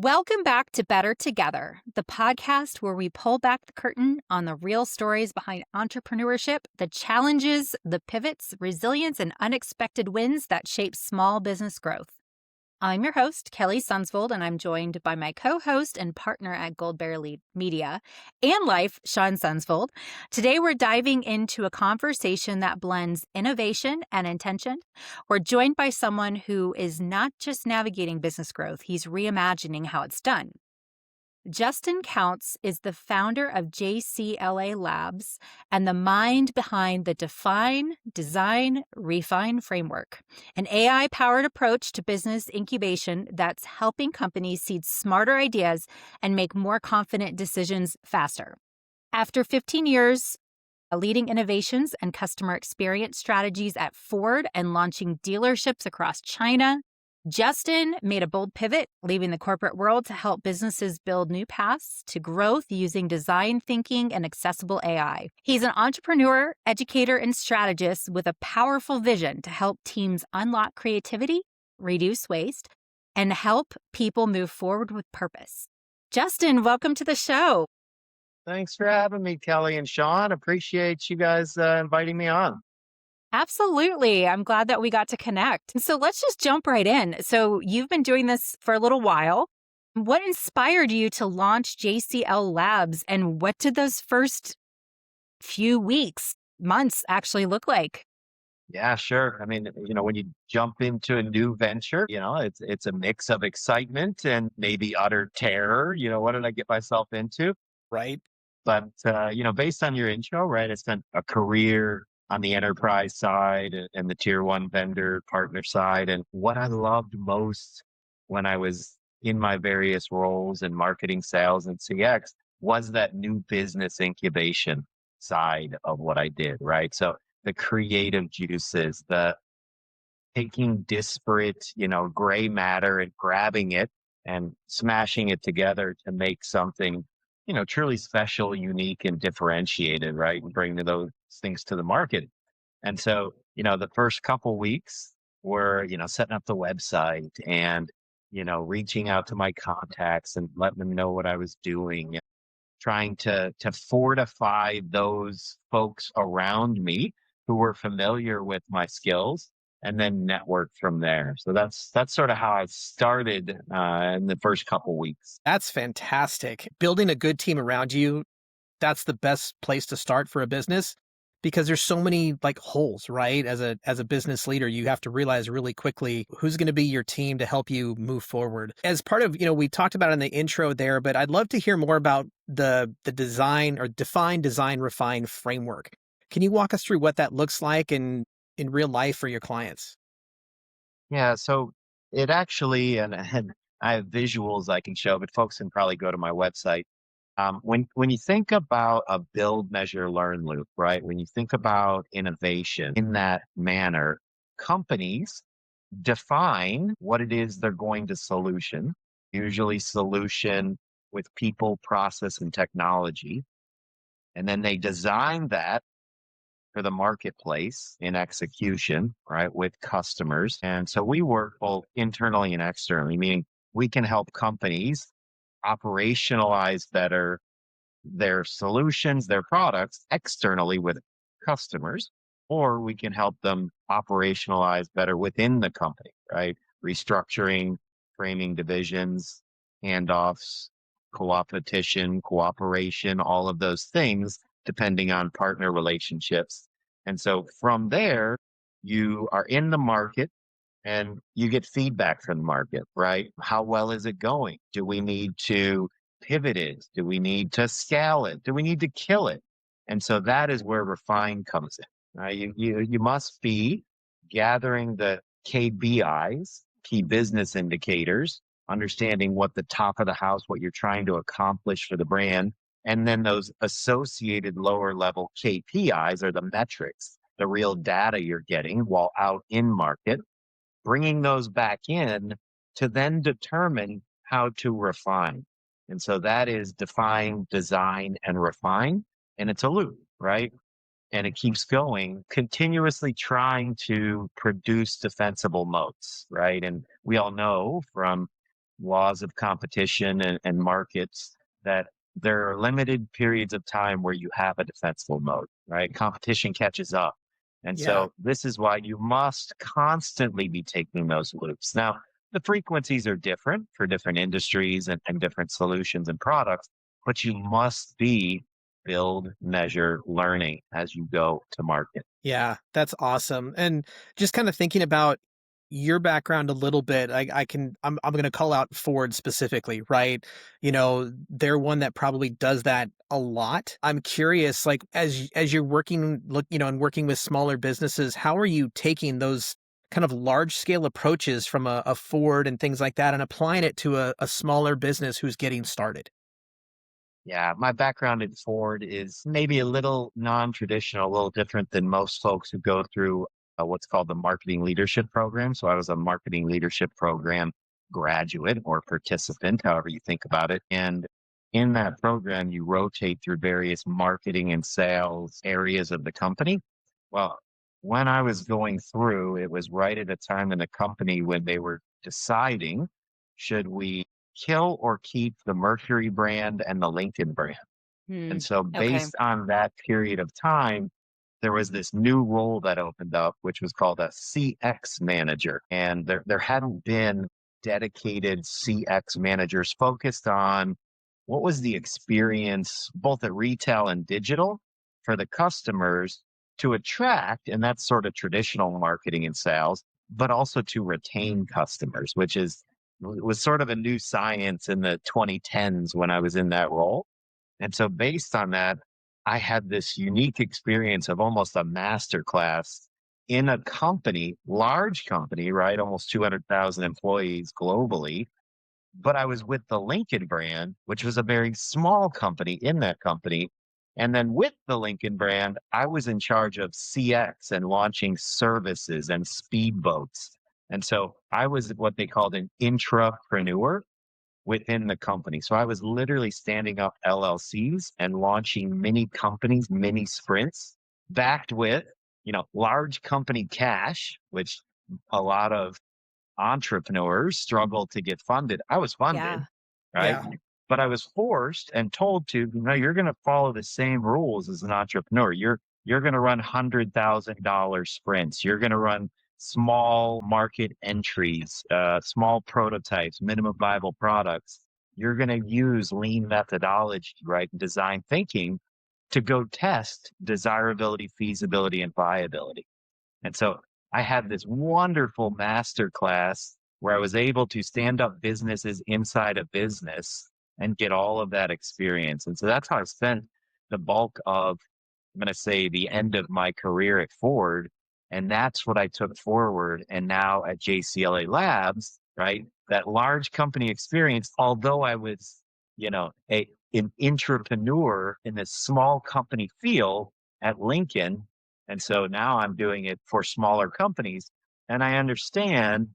Welcome back to Better Together, the podcast where we pull back the curtain on the real stories behind entrepreneurship, the challenges, the pivots, resilience, and unexpected wins that shape small business growth. I'm your host, Kelly Sunsvold, and I'm joined by my co-host and partner at Goldberry Media and Life, Sean Sunsvold. Today, we're diving into a conversation that blends innovation and intention. We're joined by someone who is not just navigating business growth, he's reimagining how it's done. Justin Counts is the founder of JCLA Labs and the mind behind the Define, Design, Refine framework, an AI-powered approach to business incubation that's helping companies seed smarter ideas and make more confident decisions faster. After 15 years leading innovations and customer experience strategies at Ford and launching dealerships across China, Justin made a bold pivot, leaving the corporate world to help businesses build new paths to growth using design thinking and accessible AI. He's an entrepreneur, educator, and strategist with a powerful vision to help teams unlock creativity, reduce waste, and help people move forward with purpose. Justin, welcome to the show. Thanks for having me, Kelly and Sean. Appreciate you guys inviting me on. Absolutely. I'm glad that we got to connect. So let's just jump right in. So you've been doing this for a little while. What inspired you to launch JCL Labs, and what did those first few weeks, months actually look like? Yeah, sure. I mean, when you jump into a new venture, it's a mix of excitement and maybe utter terror. What did I get myself into? Right. But, based on your intro, right, I spent a career on the enterprise side and the tier one vendor partner side. And what I loved most when I was in my various roles in marketing, sales, and CX was that new business incubation side of what I did, right? So the creative juices, the taking disparate, gray matter and grabbing it and smashing it together to make something, truly special, unique, and differentiated, right? And bring those things to the market. And so, the first couple weeks were, setting up the website and, reaching out to my contacts and letting them know what I was doing, trying to fortify those folks around me who were familiar with my skills, and then network from there. So that's sort of how I started in the first couple weeks. That's fantastic. Building a good team around you, that's the best place to start for a business because there's so many holes, right? As a business leader, you have to realize really quickly who's going to be your team to help you move forward. As part of, we talked about in the intro there, but I'd love to hear more about the design or define, design, refine framework. Can you walk us through what that looks like in real life for your clients? Yeah, so it actually, and I have visuals I can show, but folks can probably go to my website. When you think about a build, measure, learn loop, right? When you think about innovation in that manner, companies define what it is they're going to solution, usually solution with people, process, and technology. And then they design that for the marketplace in execution, right, with customers. And so we work both internally and externally, meaning we can help companies operationalize better their solutions, their products externally with customers, or we can help them operationalize better within the company, right? Restructuring, framing divisions, handoffs, co-opetition, cooperation, all of those things, depending on partner relationships. And so from there, you are in the market and you get feedback from the market, right? How well is it going? Do we need to pivot it? Do we need to scale it? Do we need to kill it? And so that is where refine comes in, right? You must be gathering the KBIs, key business indicators, understanding what the top of the house, what you're trying to accomplish for the brand, and then those associated lower level KPIs are the metrics, the real data you're getting while out in market, bringing those back in to then determine how to refine. And so that is define, design, and refine. And it's a loop, right? And it keeps going, continuously trying to produce defensible moats, right? And we all know from laws of competition and markets that there are limited periods of time where you have a defensible mode, right? Competition catches up. And Yeah. so this is why you must constantly be taking those loops. Now, the frequencies are different for different industries and different solutions and products, but you must be build, measure, learning as you go to market. Yeah, that's awesome. And just kind of thinking about your background a little bit, I'm going to call out Ford specifically, right? They're one that probably does that a lot. I'm curious, like as you're working, and working with smaller businesses, how are you taking those kind of large scale approaches from a Ford and things like that and applying it to a smaller business who's getting started? Yeah, my background in Ford is maybe a little non-traditional, a little different than most folks who go through what's called the marketing leadership program. So I was a marketing leadership program graduate or participant, however you think about it. And in that program, you rotate through various marketing and sales areas of the company. Well, when I was going through, it was right at a time in the company when they were deciding, should we kill or keep the Mercury brand and the Lincoln brand? Hmm. And so Okay. based on that period of time, there was this new role that opened up, which was called a CX manager. And there hadn't been dedicated CX managers focused on what was the experience, both at retail and digital, for the customers to attract, and that's sort of traditional marketing and sales, but also to retain customers, which is was sort of a new science in the 2010s when I was in that role. And so based on that, I had this unique experience of almost a master class in a company, large company, right? Almost 200,000 employees globally. But I was with the Lincoln brand, which was a very small company in that company. And then with the Lincoln brand, I was in charge of CX and launching services and speedboats. And so I was what they called an intrapreneur within the company. So I was literally standing up LLCs and launching mini companies, mini sprints, backed with, large company cash, which a lot of entrepreneurs struggle to get funded. I was funded, Yeah. right? Yeah. But I was forced and told to, you're going to follow the same rules as an entrepreneur. You're going to run $100,000 sprints. You're going to run small market entries, small prototypes, minimum viable products. You're going to use lean methodology, right? Design thinking to go test desirability, feasibility, and viability. And so I had this wonderful master class where I was able to stand up businesses inside a business and get all of that experience. And so that's how I spent the bulk of, I'm going to say, the end of my career at Ford. And that's what I took forward. And now at JCLA Labs, right? That large company experience, although I was, an entrepreneur in this small company feel at Lincoln, and so now I'm doing it for smaller companies. And I understand,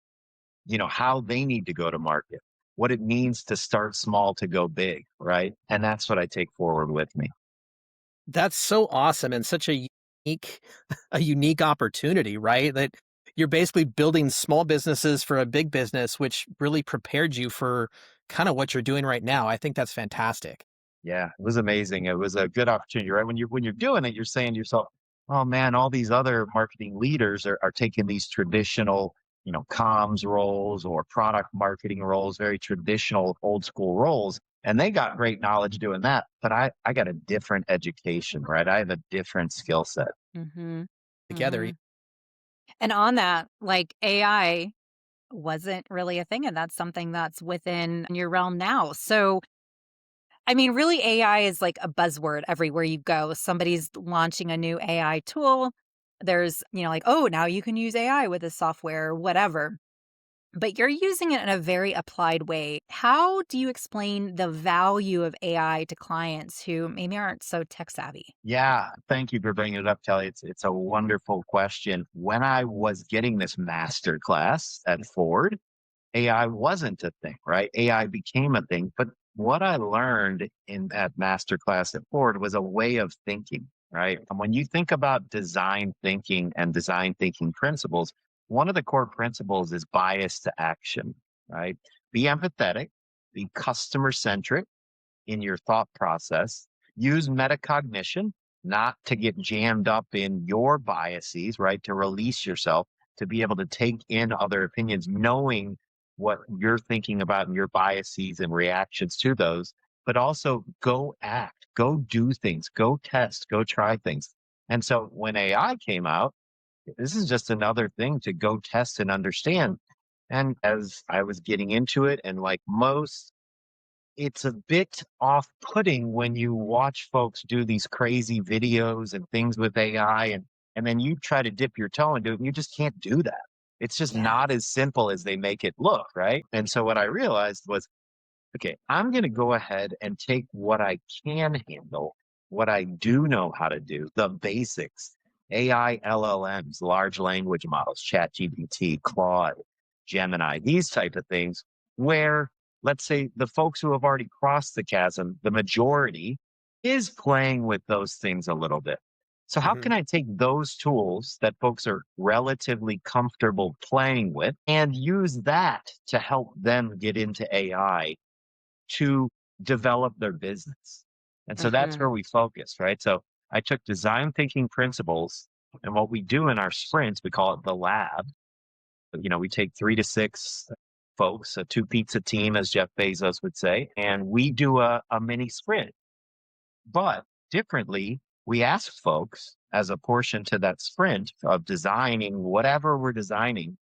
how they need to go to market, what it means to start small to go big, right? And that's what I take forward with me. That's so awesome and such a unique a unique opportunity, right? That you're basically building small businesses for a big business, which really prepared you for kind of what you're doing right now. I think that's fantastic. Yeah, it was amazing. It was a good opportunity, right? When you're doing it, you're saying to yourself, "Oh man, all these other marketing leaders are taking these traditional, comms roles or product marketing roles, very traditional, old school roles, and they got great knowledge doing that. But I got a different education, right? I have a different skill set." Mm-hmm. Together. Mm-hmm. And on that, like AI wasn't really a thing, and that's something that's within your realm now. So, I mean, really, AI is like a buzzword everywhere you go. Somebody's launching a new AI tool. There's, like, oh, now you can use AI with this software or whatever. But you're using it in a very applied way. How do you explain the value of AI to clients who maybe aren't so tech savvy? Yeah, thank you for bringing it up, Kelly. It's a wonderful question. When I was getting this master class at Ford, AI wasn't a thing, right? AI became a thing. But what I learned in that master class at Ford was a way of thinking, right? And when you think about design thinking and design thinking principles, one of the core principles is bias to action, right? be empathetic, be customer centric in your thought process, use metacognition, not to get jammed up in your biases, right? To release yourself, to be able to take in other opinions, knowing what you're thinking about and your biases and reactions to those, but also go act, go do things, go test, go try things. And so when AI came out, this is just another thing to go test and understand. And as I was getting into it, and like most, it's a bit off-putting when you watch folks do these crazy videos and things with AI, and then you try to dip your toe into it, and you just can't do that. It's just Yeah. not as simple as they make it look, right? And so what I realized was, okay, I'm going to go ahead and take what I can handle, what I do know how to do, the basics, AI, LLMs, large language models, ChatGPT, Claude, Gemini, these type of things, where let's say the folks who have already crossed the chasm, the majority is playing with those things a little bit. So how Hmm. can I take those tools that folks are relatively comfortable playing with and use that to help them get into AI to develop their business? And so that's Hmm. where we focus, right? So I took design thinking principles, and what we do in our sprints, we call it the lab. We take 3 to 6 folks, a two pizza team, as Jeff Bezos would say, and we do a mini sprint. But differently, we ask folks as a portion to that sprint of designing whatever we're designing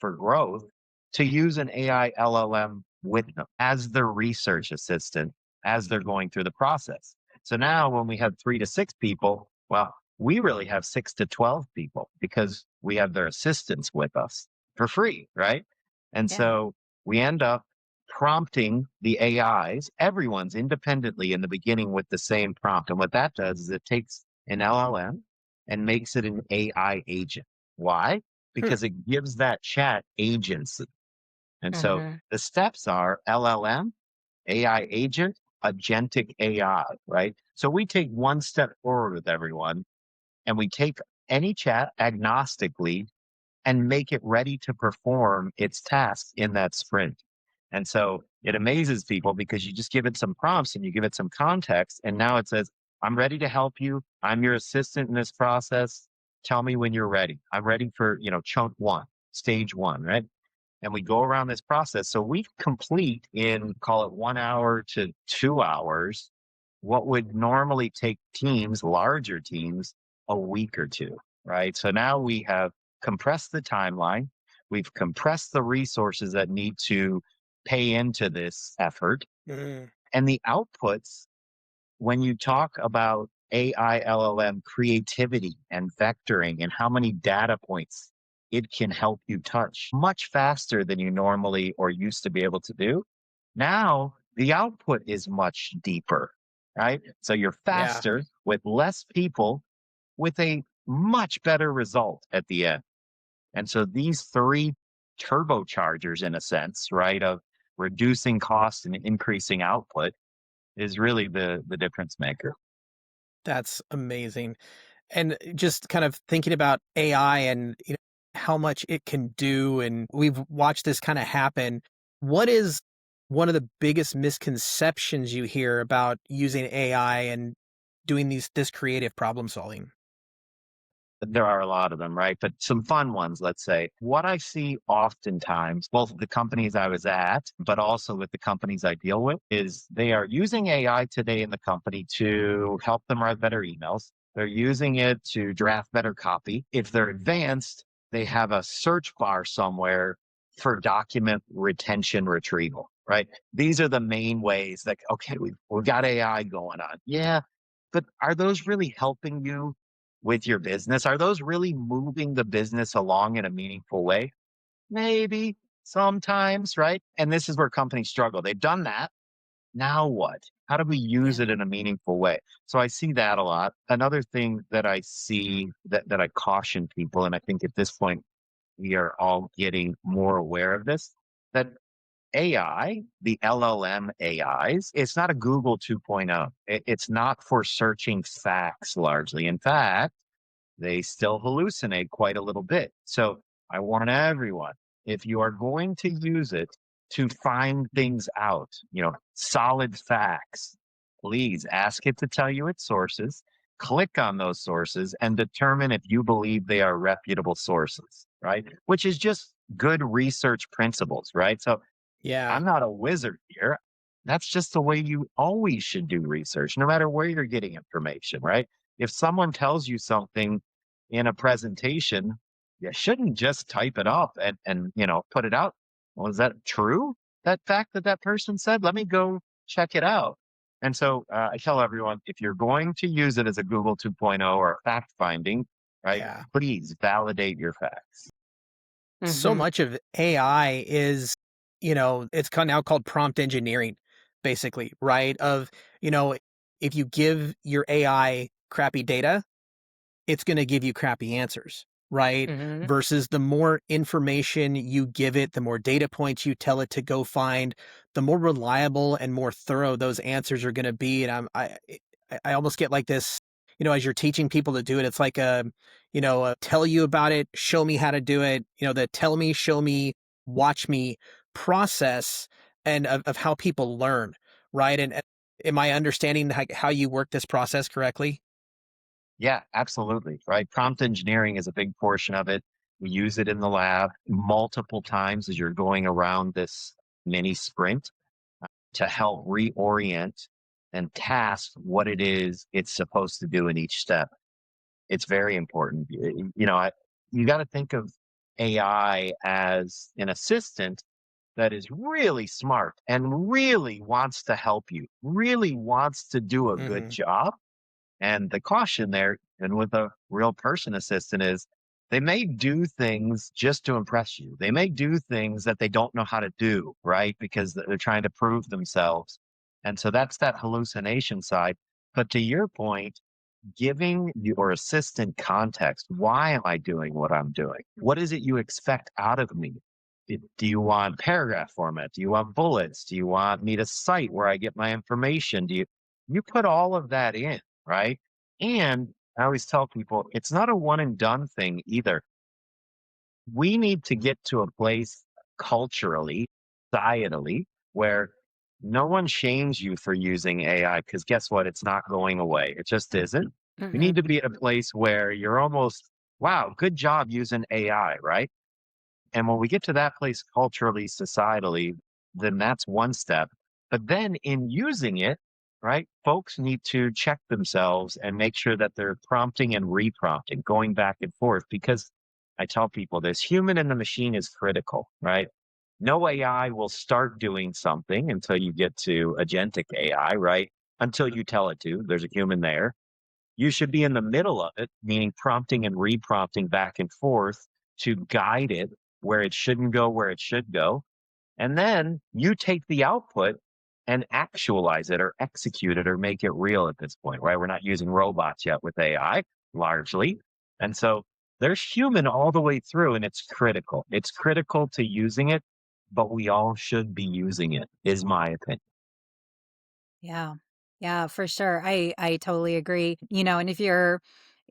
for growth to use an AI LLM with them as their research assistant as they're going through the process. So now when we have 3 to 6 people, well, we really have 6 to 12 people because we have their assistants with us for free, right? And Yeah. so we end up prompting the AIs, everyone's independently in the beginning with the same prompt. And what that does is it takes an LLM and makes it an AI agent. Why? Hmm. Because it gives that chat agency. And so Hmm. the steps are LLM, AI agent, agentic AI, right? So we take one step forward with everyone and we take any chat agnostically and make it ready to perform its tasks in that sprint. And so it amazes people because you just give it some prompts and you give it some context. And now it says, I'm ready to help you. I'm your assistant in this process. Tell me when you're ready. I'm ready for, chunk one, stage one, right? And we go around this process. So we complete in, call it 1 hour to 2 hours, what would normally take teams, larger teams, a week or two, right? So now we have compressed the timeline. We've compressed the resources that need to pay into this effort. Hmm. And the outputs, when you talk about AI LLM creativity and vectoring and how many data points it can help you touch much faster than you normally or used to be able to do. Now the output is much deeper, right? So you're Yeah. faster with less people with a much better result at the end. And so these three turbochargers, in a sense, right, of reducing cost and increasing output is really the difference maker. That's amazing. And just kind of thinking about AI and how much it can do, and we've watched this kind of happen. What is one of the biggest misconceptions you hear about using AI and doing this creative problem solving? There are a lot of them, right? But some fun ones, let's say. What I see oftentimes, both with the companies I was at, but also with the companies I deal with, is they are using AI today in the company to help them write better emails. They're using it to draft better copy. If they're advanced, they have a search bar somewhere for document retention retrieval, right? These are the main ways that, okay, we've got AI going on. Yeah. But are those really helping you with your business? Are those really moving the business along in a meaningful way? Maybe sometimes, right? And this is where companies struggle. They've done that. Now what? How do we use Yeah. it in a meaningful way? So I see that a lot. Another thing that I see that I caution people, and I think at this point we are all getting more aware of this, that AI, the LLM AIs, it's not a Google 2.0. It's not for searching facts largely. In fact, they still hallucinate quite a little bit. So I warn everyone, if you are going to use it, to find things out, solid facts. Please ask it to tell you its sources, click on those sources, and determine if you believe they are reputable sources, right? Which is just good research principles, right? So Yeah. I'm not a wizard here. That's just the way you always should do research, no matter where you're getting information, right? If someone tells you something in a presentation, you shouldn't just type it up and put it out. Well, is that true? That fact that that person said, let me go check it out. And so I tell everyone, if you're going to use it as a Google 2.0 or fact finding, right, Yeah. please validate your facts. So Mhm. much of AI is, it's now called prompt engineering, basically, right? If you give your AI crappy data, it's going to give you crappy answers, right? Mhm. Versus the more information you give it, the more data points you tell it to go find, the more reliable and more thorough those answers are going to be. And I almost get like this, as you're teaching people to do it, it's like tell you about it, show me how to do it, the tell me, show me, watch me process and of how people learn, right? And am I understanding how you work this process correctly? Yeah, absolutely. Right. Prompt engineering is a big portion of it. We use it in the lab multiple times as you're going around this mini sprint to help reorient and task what it is it's supposed to do in each step. It's very important. You got to think of AI as an assistant that is really smart and really wants to help you, really wants to do a good Hmm. job. And the caution there, and with a real person assistant, is they may do things just to impress you. They may do things that they don't know how to do, right? Because they're trying to prove themselves. And so that's that hallucination side. But to your point, giving your assistant context. Why am I doing what I'm doing? What is it you expect out of me? Do you want paragraph format? Do you want bullets? Do you want me to cite where I get my information? You put all of that in, right? And I always tell people it's not a one and done thing either. We need to get to a place culturally, societally, where no one shames you for using AI because guess what? It's not going away. It just isn't. We Mhm. need to be at a place where you're almost, wow, good job using AI, right? And when we get to that place culturally, societally, then that's one step. But then in using it, right, folks need to check themselves and make sure that they're prompting and reprompting, going back and forth. Because I tell people this human and the machine is critical, right? No AI will start doing something until you get to agentic AI, right? Until you tell it to, there's a human there. You should be in the middle of it, meaning prompting and reprompting back and forth to guide it where it shouldn't go, where it should go. And then you take the output and actualize it or execute it or make it real at this point, right? We're not using robots yet with AI largely. And so there's human all the way through, and it's critical. It's critical to using it, but we all should be using it, is my opinion. Yeah. Yeah, for sure. I totally agree. And if you're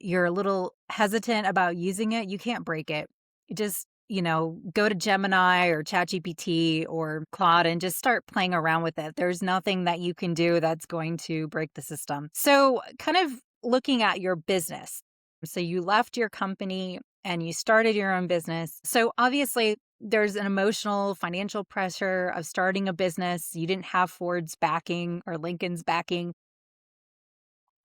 a little hesitant about using it, you can't break it. You just, go to Gemini or ChatGPT or Claude and just start playing around with it. There's nothing that you can do that's going to break the system. So, kind of looking at your business. So, you left your company and you started your own business. So, obviously, there's an emotional, financial pressure of starting a business. You didn't have Ford's backing or Lincoln's backing.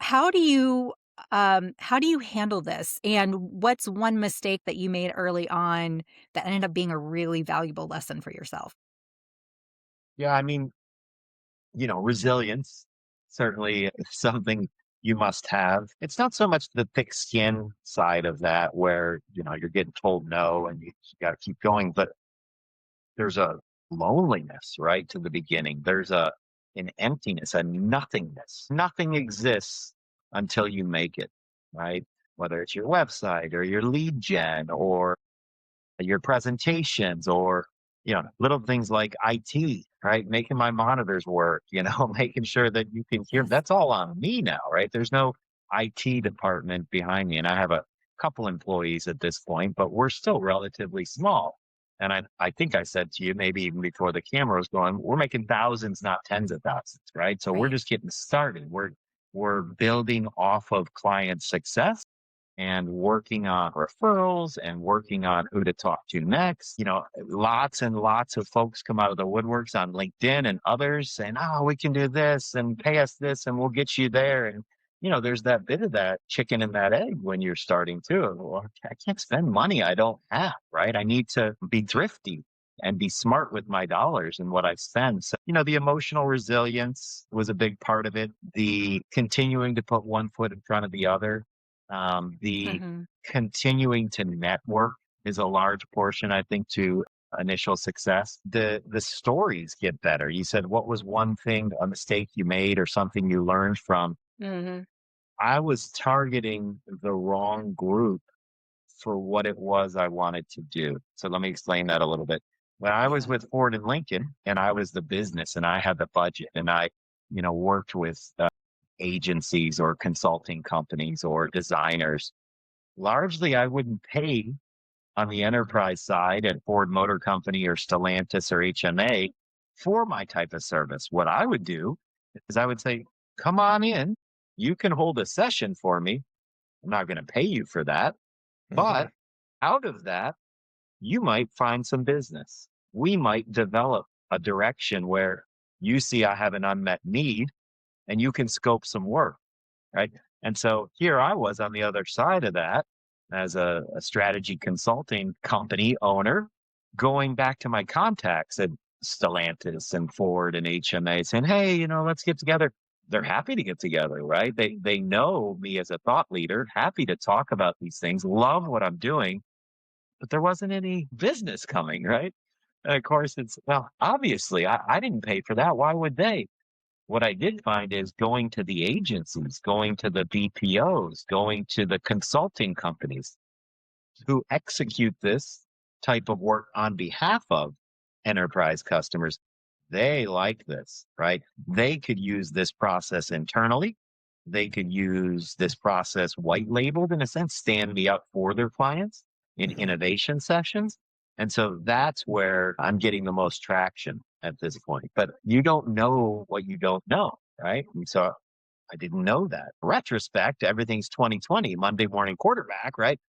How do you how do you handle this? And what's one mistake that you made early on that ended up being a really valuable lesson for yourself? Yeah, I mean, resilience certainly is something you must have. It's not so much the thick skin side of that where, you're getting told no and you got to keep going, but there's a loneliness, right? To the beginning. There's an emptiness, a nothingness. Nothing exists until you make it, right? Whether it's your website or your lead gen or your presentations or little things like IT, right? Making my monitors work, making sure that you can hear. Yes. That's all on me now, right? There's no IT department behind me, and I have a couple employees at this point, but we're still relatively small. And I think I said to you, maybe even before the camera was going, we're making thousands, not tens of thousands, right? So we're Right. just getting started. We're building off of client success and working on referrals and working on who to talk to next. Lots and lots of folks come out of the woodworks on LinkedIn and others saying, oh, we can do this and pay us this and we'll get you there. And, there's that bit of that chicken and that egg when you're starting too. Well, I can't spend money I don't have, right? I need to be thrifty and be smart with my dollars and what I spend. So, the emotional resilience was a big part of it. The continuing to put one foot in front of the other, the Hmm. continuing to network is a large portion, I think, to initial success. The stories get better. You said, what was one thing, a mistake you made or something you learned from? Hmm. I was targeting the wrong group for what it was I wanted to do. So let me explain that a little bit. When I was Yeah. with Ford and Lincoln and I was the business and I had the budget and I, worked with agencies or consulting companies or designers, largely I wouldn't pay on the enterprise side at Ford Motor Company or Stellantis or HMA for my type of service. What I would do is I would say, come on in. You can hold a session for me. I'm not going to pay you for that. Hmm. But out of that, you might find some business. We might develop a direction where you see I have an unmet need and you can scope some work, right? And so here I was on the other side of that as a strategy consulting company owner, going back to my contacts at Stellantis and Ford and HMA saying, hey, let's get together. They're happy to get together, right? They know me as a thought leader, happy to talk about these things, love what I'm doing, but there wasn't any business coming, right? And of course, well, obviously, I didn't pay for that. Why would they? What I did find is going to the agencies, going to the BPOs, going to the consulting companies who execute this type of work on behalf of enterprise customers. They like this, right? They could use this process internally. They could use this process white labeled in a sense, stand me up for their clients in Hmm. innovation sessions. And so that's where I'm getting the most traction at this point. But you don't know what you don't know, right? And so I didn't know that. Retrospect, everything's 2020, Monday morning quarterback, right?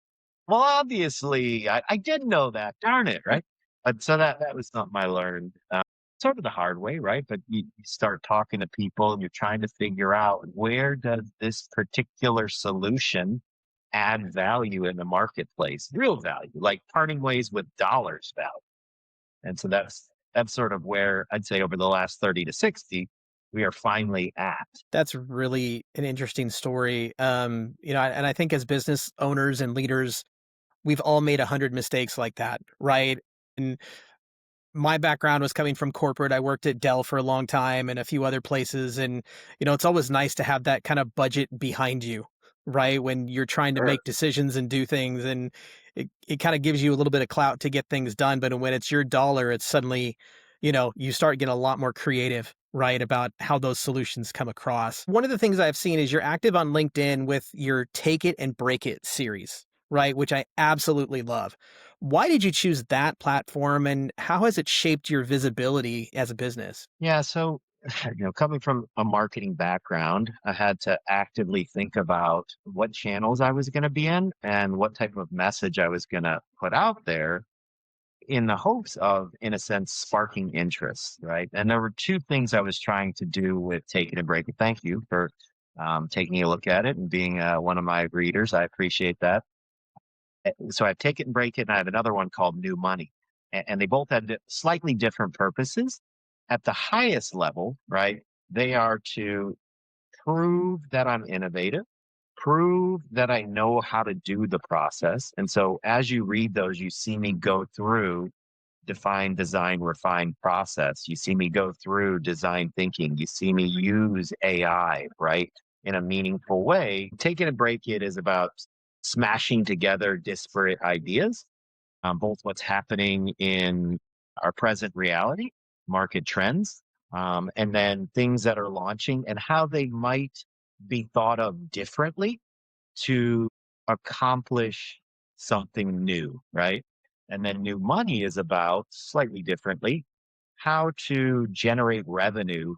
Well, obviously, I did know that. Darn it, right? But so that was something I learned sort of the hard way, right? But you start talking to people and you're trying to figure out where does this particular solution add value in the marketplace, real value, like parting ways with dollars value. And so that's sort of where I'd say over the last 30 to 60, we are finally at. That's really an interesting story. And I think as business owners and leaders, we've all made 100 mistakes like that, right? And my background was coming from corporate. I worked at Dell for a long time and a few other places. And, it's always nice to have that kind of budget behind you, right? When you're trying to Sure. make decisions and do things. And it kind of gives you a little bit of clout to get things done. But when it's your dollar, it's suddenly, you start getting a lot more creative, right? About how those solutions come across. One of the things I've seen is you're active on LinkedIn with your Take It and Break It series, right? Which I absolutely love. Why did you choose that platform, and how has it shaped your visibility as a business? Yeah. So, coming from a marketing background, I had to actively think about what channels I was going to be in and what type of message I was going to put out there in the hopes of, in a sense, sparking interest. Right. And there were two things I was trying to do with Take It and Break It. Thank you for taking a look at it and being one of my readers. I appreciate that. So I have Take It and Break It, and I have another one called New Money. And they both had slightly different purposes. At the highest level, right, they are to prove that I'm innovative, prove that I know how to do the process. And so as you read those, you see me go through define, design, refine process. You see me go through design thinking. You see me use AI, right, in a meaningful way. Take It and Break It is about smashing together disparate ideas, both what's happening in our present reality, market trends, and then things that are launching and how they might be thought of differently to accomplish something new, right? And then new money is about slightly differently how to generate revenue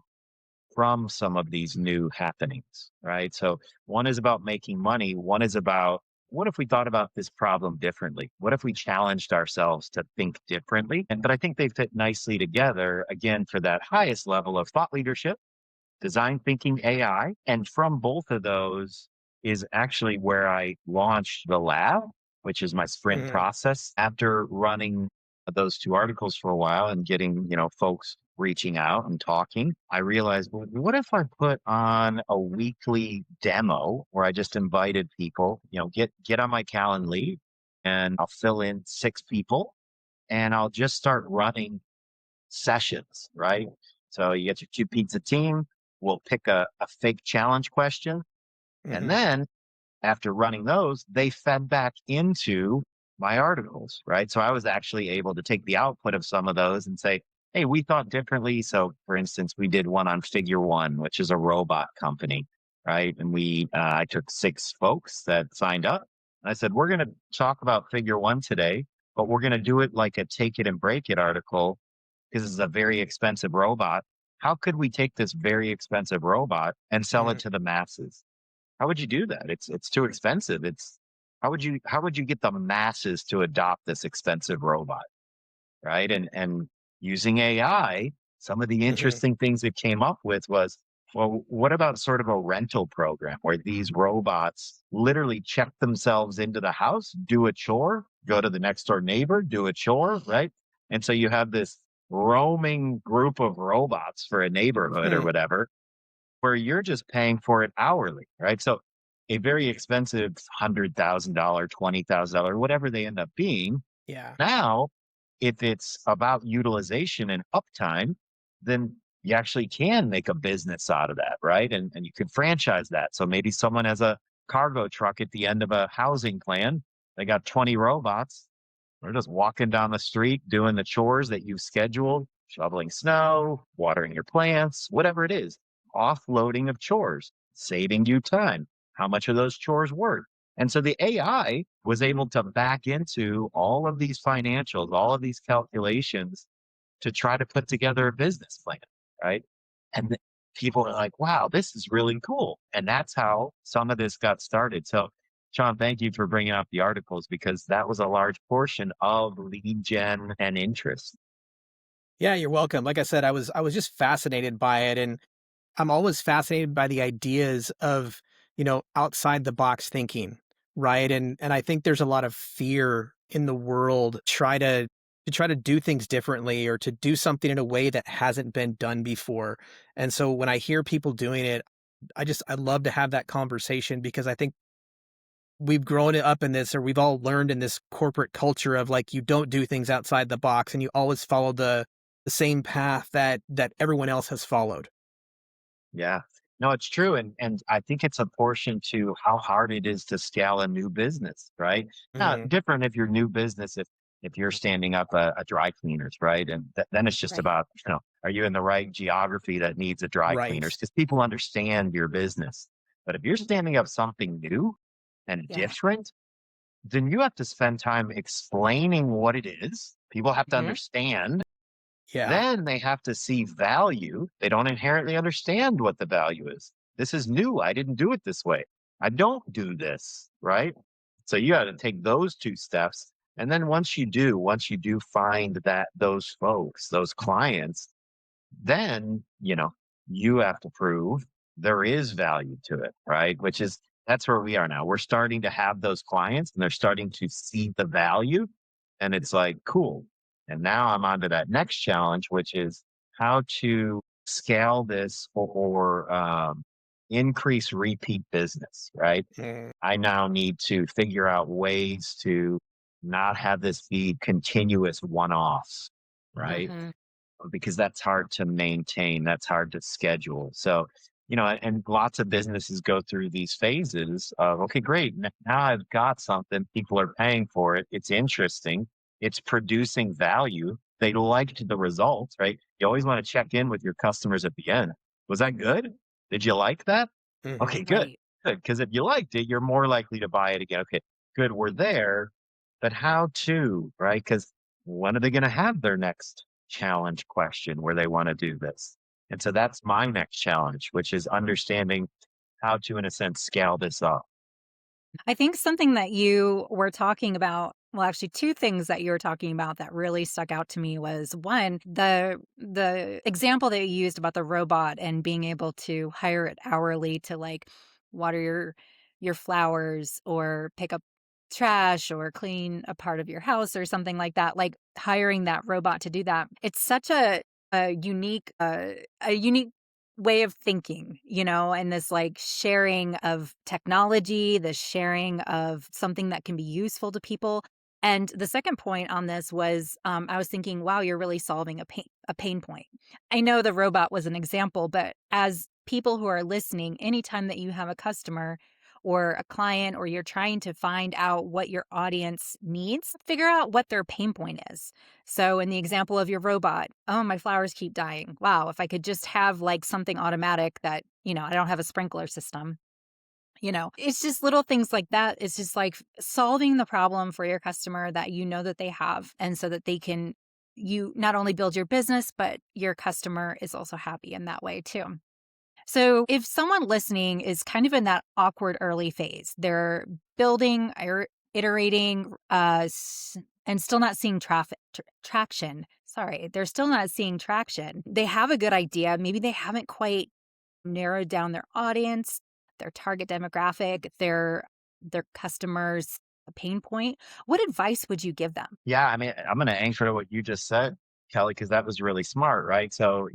from some of these new happenings, right? So one is about making money, one is about what if we thought about this problem differently? What if we challenged ourselves to think differently? And but I think they fit nicely together again for that highest level of thought leadership, design thinking AI. And from both of those is actually where I launched the lab, which is my sprint Mhm. process after running those two articles for a while and getting, folks reaching out and talking. I realized, well, what if I put on a weekly demo where I just invited people, get on my Calendly and I'll fill in 6 people and I'll just start running sessions, right? So you get your 2 pizza team. We'll pick a fake challenge question. And Mhm. then after running those, they fed back into my articles, right? So I was actually able to take the output of some of those and say, hey, we thought differently. So for instance, we did one on Figure One, which is a robot company, right? And I took 6 folks that signed up. And I said, we're going to talk about Figure One today, but we're going to do it like a take it and break it article because it's a very expensive robot. How could we take this very expensive robot and sell it Mhm. to the masses? How would you do that? It's too expensive. It's how would you get the masses to adopt this expensive robot, right? And using AI, some of the Mhm. interesting things that came up with was, well, what about sort of a rental program where these robots literally check themselves into the house, do a chore, go to the next door neighbor, do a chore, right? And so you have this roaming group of robots for a neighborhood or Mhm. whatever where you're just paying for it hourly, right? So a very expensive $100,000, $20,000, whatever they end up being. Yeah. Now, if it's about utilization and uptime, then you actually can make a business out of that, right? And you can franchise that. So maybe someone has a cargo truck at the end of a housing plan. They got 20 robots. They're just walking down the street doing the chores that you've scheduled, shoveling snow, watering your plants, whatever it is, offloading of chores, saving you time. How much of those chores work? And so the AI was able to back into all of these financials, all of these calculations to try to put together a business plan, right? And people are like, wow, this is really cool. And that's how some of this got started. So, Sean, thank you for bringing up the articles because that was a large portion of lead gen and interest. Yeah, you're welcome. Like I said, I was just fascinated by it, and I'm always fascinated by the ideas of, outside the box thinking, right? And I think there's a lot of fear in the world to try to do things differently or to do something in a way that hasn't been done before. And so when I hear people doing it, I love to have that conversation because I think we've grown up in this, or we've all learned in this corporate culture of like, you don't do things outside the box and you always follow the same path that everyone else has followed. Yeah. No, it's true. And I think it's a portion to how hard it is to scale a new business, right? Now, Mhm. different if you're new business, if you're standing up a dry cleaners, right? And then it's just Right. about, are you in the right geography that needs a dry cleaners? Right. Because people understand your business. But if you're standing up something new and Yeah. different, then you have to spend time explaining what it is. People have to Hmm. understand Yeah. then they have to see value. They don't inherently understand what the value is. This is new. I didn't do it this way. I don't do this, right? So you got to take those 2 steps. And then once you do find that those folks, those clients, then, you have to prove there is value to it, right? Which is that's where we are now. We're starting to have those clients and they're starting to see the value. And it's like, cool. And now I'm on to that next challenge, which is how to scale this or increase repeat business, right? Mm. I now need to figure out ways to not have this be continuous one offs, right? Hmm. Because that's hard to maintain, that's hard to schedule. So, and lots of businesses go through these phases of, okay, great. Now I've got something, people are paying for it. It's interesting. It's producing value. They liked the results, right? You always want to check in with your customers at the end. Was that good? Did you like that? Okay, Mhm. good. Right. Good. Because if you liked it, you're more likely to buy it again. Okay, good. We're there. but how to, right? Because when are they going to have their next challenge question where they want to do this? And so that's my next challenge, which is understanding how to, in a sense, scale this up. I think something that you were talking about, well, actually two things that you were talking about that really stuck out to me was one, the example that you used about the robot and being able to hire it hourly to like water your flowers or pick up trash or clean a part of your house or something like that. Like hiring that robot to do that. It's such a unique way of thinking, and this like sharing of technology, the sharing of something that can be useful to people. And the second point on this was I was thinking, wow, you're really solving a pain point. I know the robot was an example, but as people who are listening, anytime that you have a customer or a client or you're trying to find out what your audience needs, figure out what their pain point is. So in the example of your robot, oh, my flowers keep dying. Wow, if I could just have like something automatic that, I don't have a sprinkler system. It's just little things like that. It's just like solving the problem for your customer that you know that they have. And so that you not only build your business, but your customer is also happy in that way too. So, if someone listening is kind of in that awkward early phase, they're building, iterating, and still not seeing traction. Sorry, they're still not seeing traction. They have a good idea. Maybe they haven't quite narrowed down their audience, their target demographic, their customers' pain point. What advice would you give them? Yeah, I mean, I'm going to anchor to what you just said, Kelly, because that was really smart, right? So,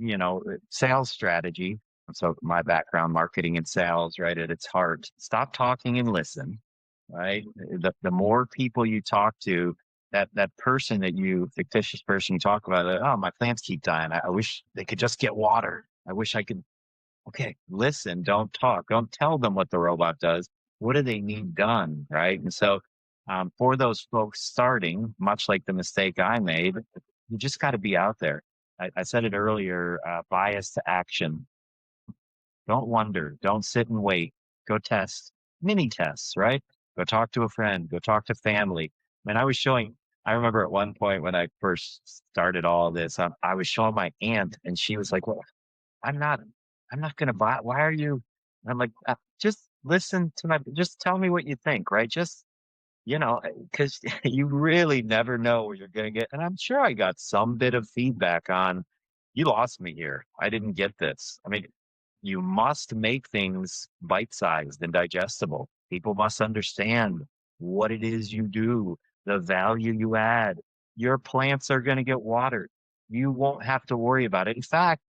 sales strategy. So, my background, marketing and sales, right, at its heart, stop talking and listen, right? The more people you talk to, that person fictitious person you talk about, oh, my plants keep dying. I wish they could just get water. I wish I could. Okay, listen, don't talk. Don't tell them what the robot does. What do they need done, right? And so, for those folks starting, much like the mistake I made, you just got to be out there. I said it earlier, bias to action. Don't wonder. Don't sit and wait. Go test. Mini tests, right? Go talk to a friend. Go talk to family. Man, I remember at one point when I first started all this, I was showing my aunt, and she was like, well, I'm not I'm not gonna buy why are you and I'm like, just listen to my just tell me what you think, right? Just, because you really never know where you're gonna get and I'm sure I got some bit of feedback on, "You lost me here. I didn't get this." I mean, you must make things bite-sized and digestible. People must understand what it is you do, the value you add. Your plants are gonna get watered. You won't have to worry about it. In fact,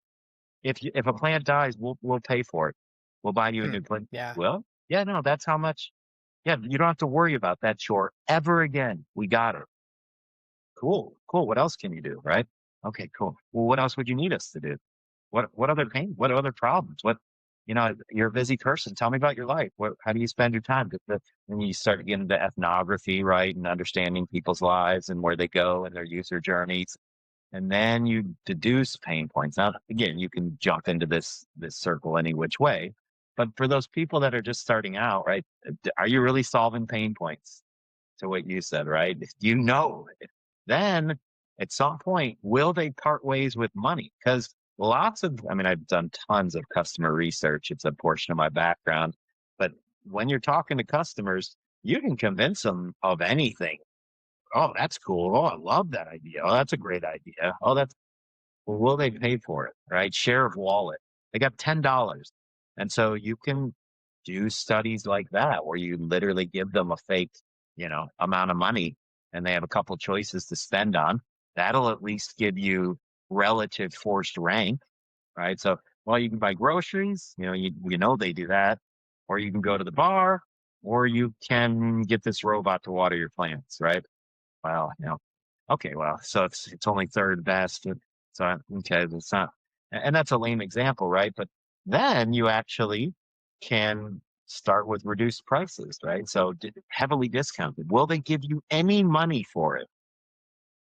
if a plant dies, we'll pay for it. We'll buy you a Hmm. new plant. Yeah. Well, yeah, no, that's how much. Yeah, you don't have to worry about that chore ever again. We got it. Cool, cool. What else can you do? Right? Okay, cool. Well, what else would you need us to do? What other pain? What other problems? You're a busy person. Tell me about your life. How do you spend your time? And you start getting into ethnography, right, and understanding people's lives and where they go and their user journeys and then you deduce pain points. Now, again, you can jump into this circle any which way, but for those people that are just starting out, right? Are you really solving pain points? To what you said, right? If you know it, then at some point, will they part ways with money? Because I mean, I've done tons of customer research. It's a portion of my background, but when you're talking to customers, you can convince them of anything. Oh, that's cool. Oh, I love that idea. Oh, that's a great idea. Oh, that's well, will they pay for it? Right? Share of wallet. They got $10. And so you can do studies like that where you literally give them a fake, amount of money and they have a couple choices to spend on. That'll at least give you relative forced rank, right? So, well, you can buy groceries, you know they do that, or you can go to the bar, or you can get this robot to water your plants, right? Well, okay, well, so it's only third best. Okay, that's not, and that's a lame example, right? But then you actually can start with reduced prices, right? So heavily discounted. Will they give you any money for it,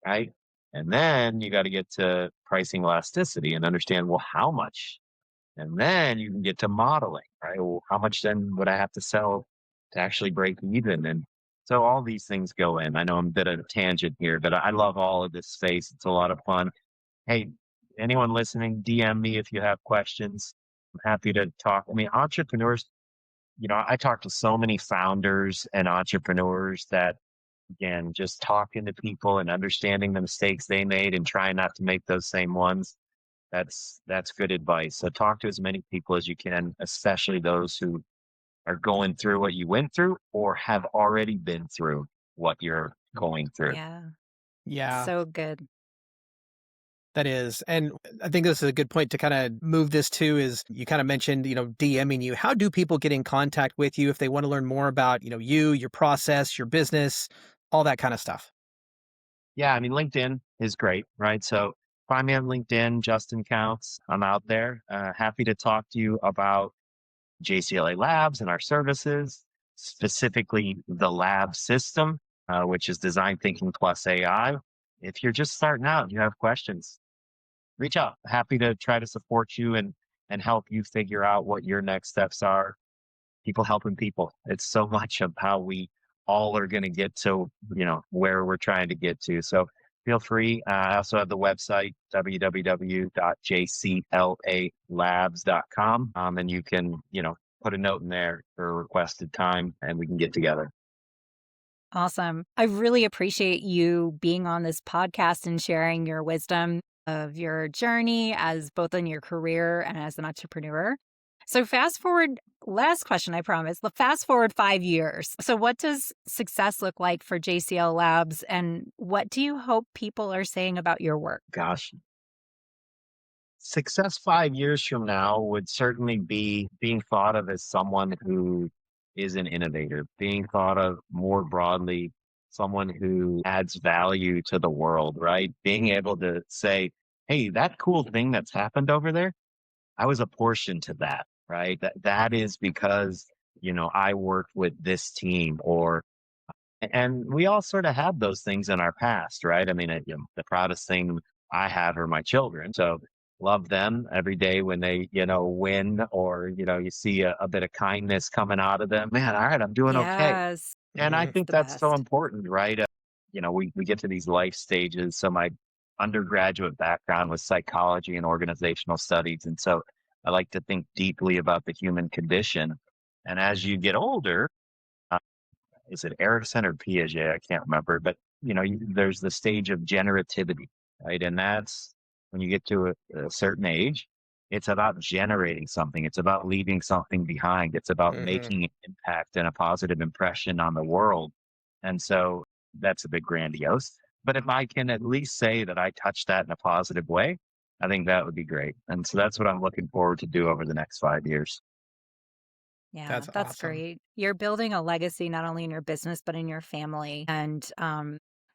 right? And then you got to get to pricing elasticity and understand, well, how much? And then you can get to modeling, right? Well, how much then would I have to sell to actually break even? And So all these things go in. I know I'm a bit of a tangent here, but I love all of this space. It's a lot of fun. Hey, anyone listening, DM me if you have questions. I'm happy to talk. I mean, entrepreneurs, I talk to so many founders and entrepreneurs that, again, just talking to people and understanding the mistakes they made and trying not to make those same ones. That's good advice. So talk to as many people as you can, especially those who are going through what you went through or have already been through what you're going through. Yeah. Yeah, So good. that is. And I think this is a good point to kind of move this to is you kind of mentioned, DMing you. How do people get in contact with you if they want to learn more about, you, your process, your business, all that kind of stuff? Yeah, I mean, LinkedIn is great, right? So find me on LinkedIn, Justin Counts. I'm out there. Happy to talk to you about JCLA Labs and our services, specifically the lab system, which is design thinking plus AI. If you're just starting out and you have questions, reach out. Happy to try to support you and help you figure out what your next steps are. People helping people. It's so much of how we all are going to get to, where we're trying to get to. So feel free. I also have the website, www.jclalabs.com. And you can, put a note in there for a requested time and we can get together. Awesome. I really appreciate you being on this podcast and sharing your wisdom of your journey as both in your career and as an entrepreneur. So, fast forward, last question, I promise. Fast forward 5 years. So, what does success look like for JCL Labs, and what do you hope people are saying about your work? Gosh, success 5 years from now would certainly be being thought of as someone who is an innovator, being thought of more broadly, someone who adds value to the world, right? Being able to say, hey, that cool thing that's happened over there, I was a portion to that, right? That is because, I worked with this team or and we all sort of have those things in our past, right? I mean, the proudest thing I have are my children. So love them every day when they, win or, you see a bit of kindness coming out of them. Man, all right, I'm doing okay. Yes, And I Mhm. it's think the that's so best. important, right? We get to these life stages. So my undergraduate background was psychology and organizational studies. And so I like to think deeply about the human condition. And as you get older, is it Erickson or Piaget? I can't remember, but there's the stage of generativity, right? And that's when you get to a certain age, it's about generating something. It's about leaving something behind. It's about Mhm. making an impact and a positive impression on the world. And so that's a bit grandiose. But if I can at least say that I touched that in a positive way, I think that would be great. And so that's what I'm looking forward to do over the next 5 years. Yeah, That's that's awesome. great. You're building a legacy not only in your business but in your family. And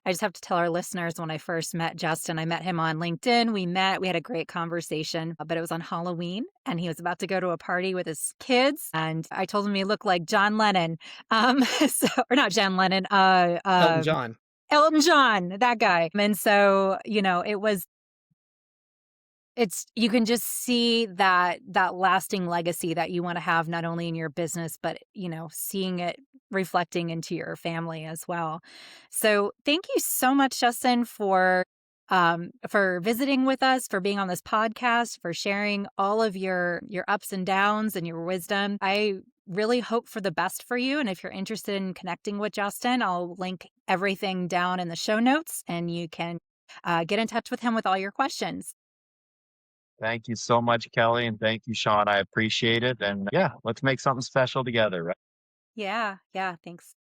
I just have to tell our listeners when I first met Justin, I met him on LinkedIn. We had a great conversation, but it was on Halloween and he was about to go to a party with his kids. And I told him he looked like John Lennon. Or not John Lennon, Elton John. Elton John, that guy. And so, it's you can just see that lasting legacy that you wanna have not only in your business, but, seeing it reflecting into your family as well. So, thank you so much, Justin, for visiting with us, for being on this podcast, for sharing all of your ups and downs and your wisdom. I really hope for the best for you, and if you're interested in connecting with Justin, I'll link everything down in the show notes, and you can, get in touch with him with all your questions. Thank you so much, Kelly, and thank you, Sean. I appreciate it. And yeah, let's make something special together, right? Yeah, yeah, thanks.